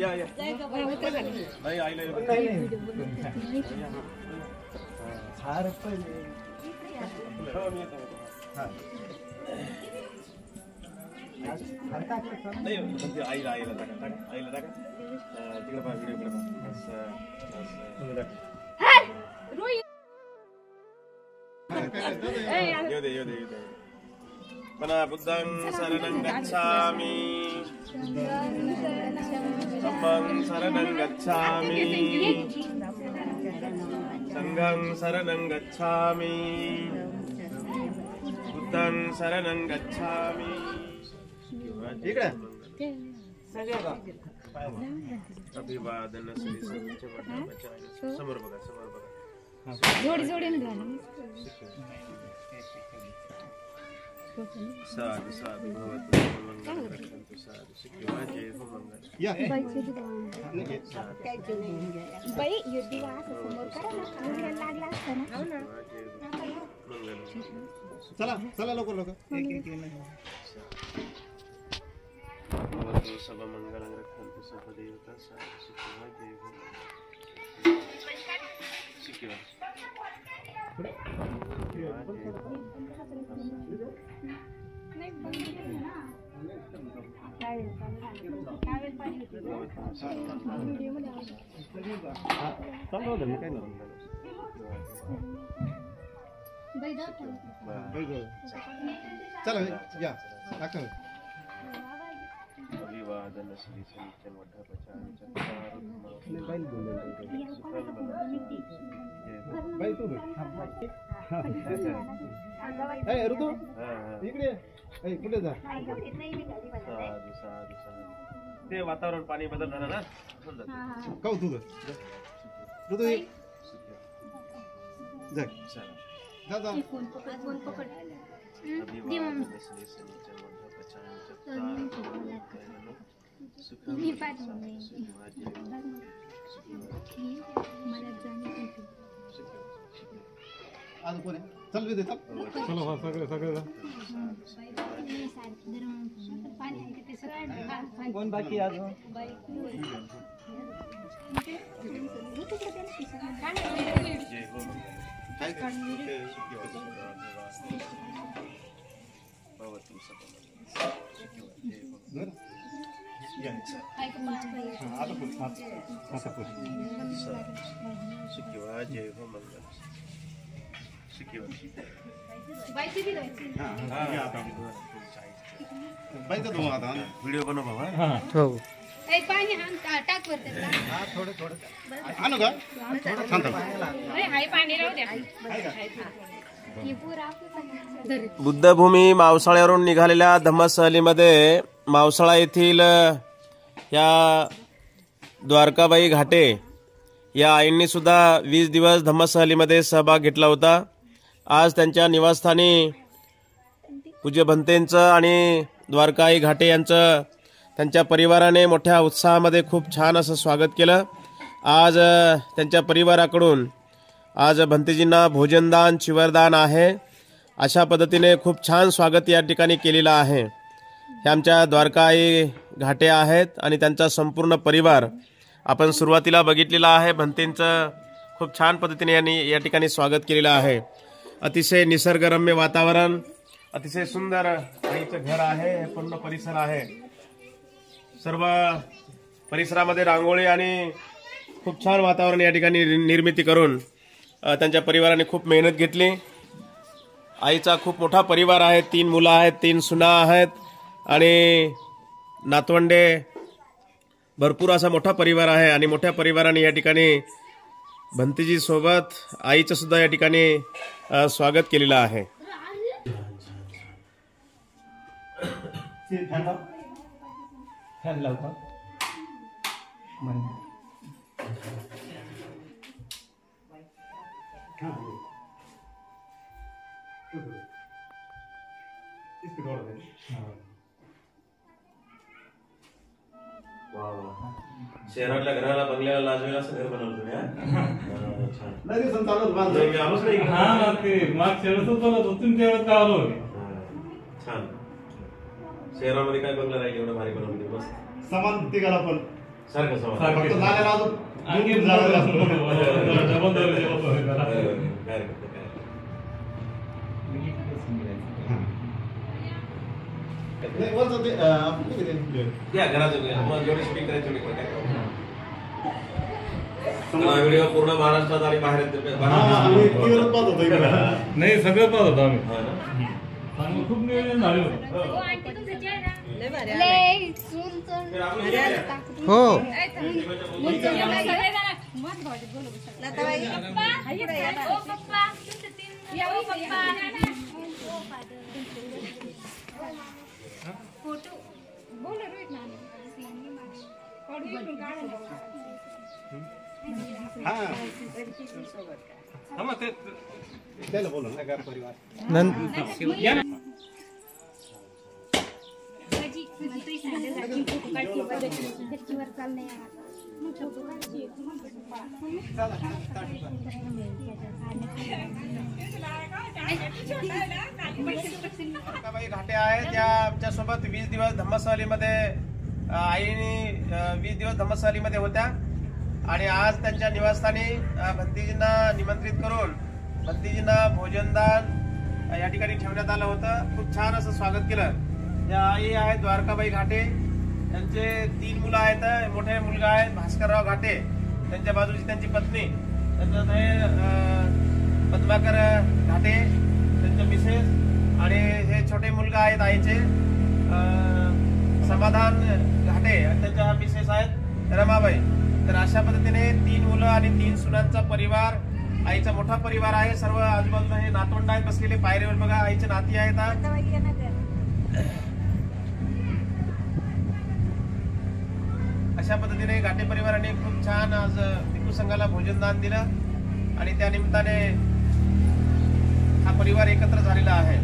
या या नाही आईला नाही आईला आईला टाका आईला टाका तिकडे पहा व्हिडिओ कडे पहा मना बुद्धं शरणं गच्छामि धम्मं शरणं गच्छामि संघं शरणं गच्छामि बुद्धं शरणं गच्छामि इकडे अभिवादन श्री संच समोर बघा जोडी जोडीने घाला साधु साधु भवतु मंगल रक्षन्तु साधु शिखिवा जय हो मंगल या बाई यो दिवा समोर करा ना खाली लागला असता ना हो ना मंगल चला चला लवकर लवकर भवतु सब मंगल रक्षन्तु सब देवता साधु शिखिवा जय हो शिखिवा चला या दाखव अभिवादन श्री संचन वड्ढपचारि बाई तू ए ऋतू इकडे ए कुठे जा साधू साधू साधू ते वातावरण पाणी बदल झालं ना काऊ तू ऋतू जा जा जा फोन पकड अभिवादन श्री संचन वड्ढपचारि आज कोण आहे चल विदे चल चलो हा सगळे सगळे कोण बाकी आज शिकिवा जय हो मंगल व्हिडिओ बनव बाबा हो पाणी टाक थोडं थोडं आणू का बुद्धभूमी मावसाळ्यावरून निघालेल्या धम्मसहलीमध्ये मावसाळा येथील या द्वारकाबाई घाटे या आईंनी सुद्धा 20 दिवस धम्मसहलीमध्ये सहभाग घेतला होता। आज त्यांच्या निवासस्थानी पूज्य भंतेंचं आणि द्वारकाई घाटे यांचं त्यांच्या परिवाराने मोठ्या उत्साहामध्ये खूप छान असं स्वागत केलं। आज त्यांच्या परिवाराकडून आज भंतेजींना भोजनदान चिवरदान आहे अशा पद्धतीने खूप छान स्वागत या ठिकाणी केलेलं आहे। हे आमच्या द्वारकाई घाटे आहेत आणि त्यांचा संपूर्ण परिवार आपण सुरुवातीला बघितलेला आहे। भंतेंचं खूप छान पद्धतीने यांनी या ठिकाणी स्वागत केलेलं आहे। अतिशय निसर्गरम्य वातावरण, अतिशय सुंदर आईचं घर आहे, हे पूर्ण परिसर आहे। सर्व परिसरामध्ये रांगोळी आणि खूप छान वातावरण या ठिकाणी निर्मिती करून त्यांच्या परिवाराने खूप मेहनत घेतली। आईचा खूप मोठा परिवार आहे, 3 मुलं आहेत, 3 सुना आहेत आणि नातवंडे, भरपूर असा मोठा परिवार आहे आणि मोठ्या परिवाराने या ठिकाणी भंतेजी सोबत आईचं सुद्धा या ठिकाणी स्वागत केलेलं आहे। शहरातल्या घराला बंगल्याला लाजवेल असं घर बनवलं तुम्ही छान। शहरामध्ये काय बंगला राहील एवढं भारी बनवलं मस्त, समान तिघाला पण सारखं फक्त नाल्याला अजून आणखी दूर जावं लागतं. डबल नाही, वरचं ते, आपण कुठे ते? या घरातून मग जेवढे शूटिंग करायचं तेवढे करा. व्हिडिओ पूर्ण महाराष्ट्रात आणि बाहेर आम्ही तीव्रच पाहत होतो इकडे. नाही सगळं पाहत होतो आम्ही. हा ना? आणि खूप नियोजन झाले होते. हो हा. त्याला बोलू नका परिवार. द्वारकाबाई घाटे आहे त्या आमच्यासोबत 20 दिवस धम्मसहलीमध्ये आईने 20 दिवस धम्मसहलीमध्ये होत्या आणि आज त्यांच्या निवासस्थानी भंतीजींना निमंत्रित करून भंतीजींना भोजनदान या ठिकाणी ठेवण्यात आलं होतं. खूप छान असं स्वागत केलं. त्या आई आहेत द्वारकाबाई घाटे. त्यांचे 3 मुलं आहेत. मोठे मुलगा आहे भास्करराव घाटे, त्यांच्या बाजूची त्यांची पत्नी, त्यांचं हे पद्माकर घाटे त्यांचे मिसेस, आणि हे छोटे मुलगा आहेत आईचे समाधान घाटे आणि त्यांच्या मिसेस आहेत रमाबाई. तर अशा पद्धतीने 3 मुलं आणि 3 सुनांचा परिवार, आईचा मोठा परिवार आहे. सर्व आजूबाजूला हे नातवंड आहेत बसलेले पायरीवर बघा, आईचे नाती आहेत. अशा पद्धतीने घाटे परिवाराने खूप छान आज भिक्खू संघाला भोजनदान दिलं आणि त्या निमित्ताने हा परिवार एकत्र झालेला आहे.